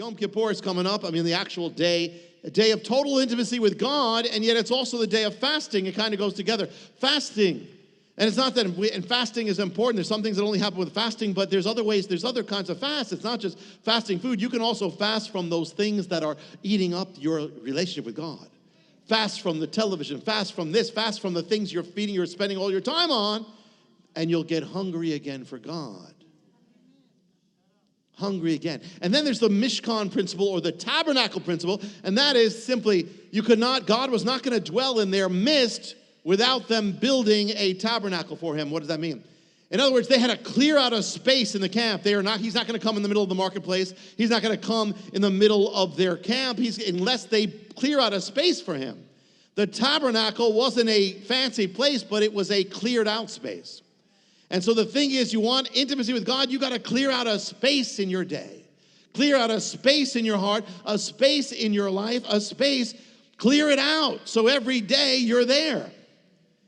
Yom Kippur is coming up. I mean, the actual day, a day of total intimacy with God, and yet it's also the day of fasting. It kind of goes together. Fasting. And it's not that, and fasting is important. There's some things that only happen with fasting, but there's other ways, there's other kinds of fast. It's not just fasting food. You can also fast from those things that are eating up your relationship with God. Fast from the television, fast from this, fast from the things you're feeding, you're spending all your time on, and you'll get hungry again for God. Hungry again. And then there's the Miskhan principle or the tabernacle principle, and that is simply God was not going to dwell in their midst without them building a tabernacle for him. What does that mean? In other words, they had to clear out a space in the camp. He's not going to come in the middle of the marketplace. He's not going to come in the middle of their camp unless they clear out a space for him. The tabernacle wasn't a fancy place, but it was a cleared out space. And so the thing is, you want intimacy with God, you got to clear out a space in your day. Clear out a space in your heart, a space in your life, a space. Clear it out so every day you're there.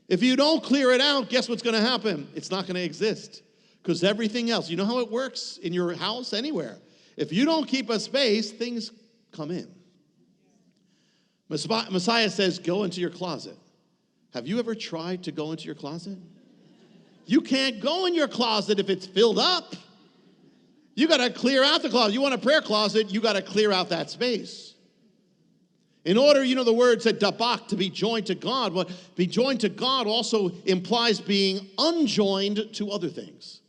If you don't clear it out, guess what's going to happen? It's not going to exist. Because everything else, you know how it works in your house, anywhere. If you don't keep a space, things come in. Messiah says, go into your closet. Have you ever tried to go into your closet? You can't go in your closet if it's filled up. You got to clear out the closet. You want a prayer closet, you got to clear out that space. In order, the word said dabak, to be joined to God. Well, be joined to God also implies being unjoined to other things.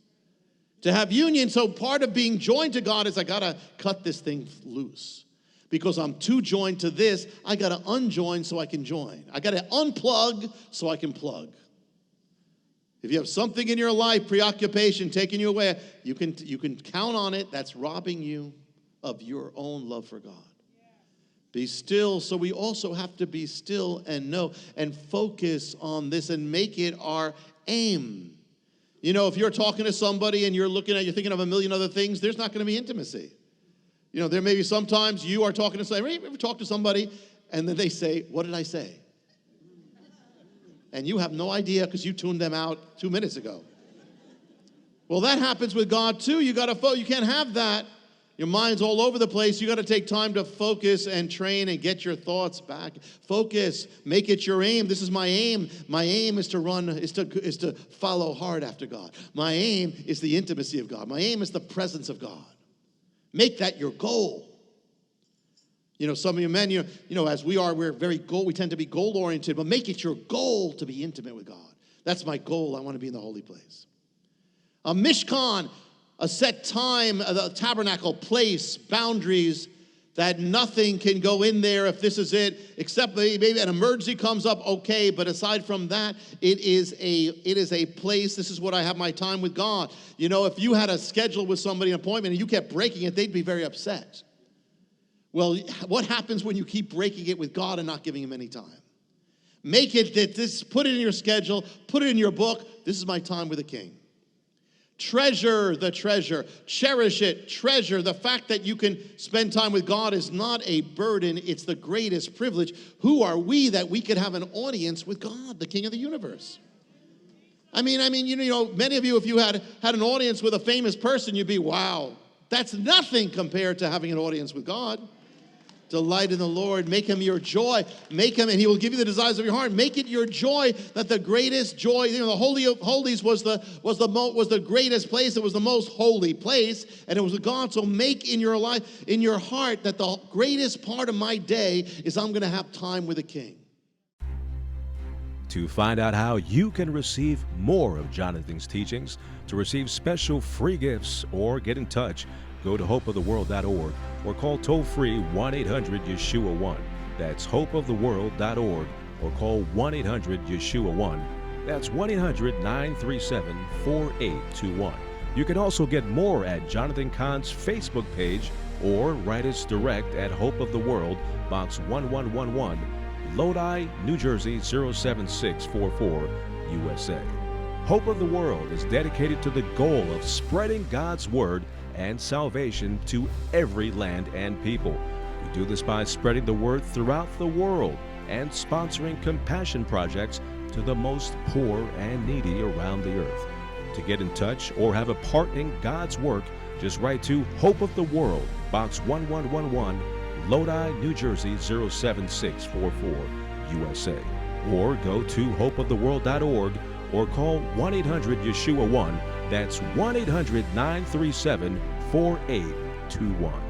To have union, so part of being joined to God is I got to cut this thing loose. Because I'm too joined to this, I got to unjoin so I can join. I got to unplug so I can plug. If you have something in your life, preoccupation, taking you away, you can count on it. That's robbing you of your own love for God. Be still. So we also have to be still and know and focus on this and make it our aim. If you're talking to somebody and you're thinking of a million other things, there's not going to be intimacy. There may be sometimes you are talking to somebody. Ever talk to somebody and then they say, "What did I say?" And you have no idea because you tuned them out 2 minutes ago. Well, that happens with God too. You can't have that. Your mind's all over the place. You got to take time to focus and train and get your thoughts back. Focus. Make it your aim. This is my aim. My aim is to follow hard after God. My aim is the intimacy of God. My aim is the presence of God. Make that your goal. Some of you men, as we are, we tend to be goal-oriented, but make it your goal to be intimate with God. That's my goal. I want to be in the holy place. A Miskhan, a set time, a tabernacle, place, boundaries, that nothing can go in there if this is it, except maybe an emergency comes up, okay, but aside from that, it is a place. This is what I have my time with God. If you had a schedule with somebody, an appointment, and you kept breaking it, they'd be very upset. Well, what happens when you keep breaking it with God and not giving him any time? Make it put it in your schedule, put it in your book. This is my time with the King. Treasure the treasure. Cherish it. Treasure. The fact that you can spend time with God is not a burden. It's the greatest privilege. Who are we that we could have an audience with God, the King of the universe? I mean, many of you, if you had an audience with a famous person, you'd be, wow, that's nothing compared to having an audience with God. Delight in the Lord. Make him your joy. Make him, and he will give you the desires of your heart. Make it your joy. That the greatest joy, the Holy of Holies was the greatest place. It was the most holy place, and it was God. So make in your life, in your heart, that the greatest part of my day is I'm going to have time with the King. To find out how you can receive more of Jonathan's teachings, to receive special free gifts, or get in touch, go to hopeoftheworld.org or call toll-free 1-800-YESHUA-1. That's hopeoftheworld.org or call 1-800-YESHUA-1. That's 1-800-937-4821. You can also get more at Jonathan Cahn's Facebook page or write us direct at Hope of the World, Box 1111, Lodi, New Jersey 07644, USA. Hope of the World is dedicated to the goal of spreading God's Word and salvation to every land and people. We do this by spreading the word throughout the world and sponsoring compassion projects to the most poor and needy around the earth. To get in touch or have a part in God's work, just write to Hope of the World, Box 1111, Lodi, New Jersey 07644, USA. Or go to hopeoftheworld.org or call 1-800-YESHUA-1. That's 1-800-937-4821.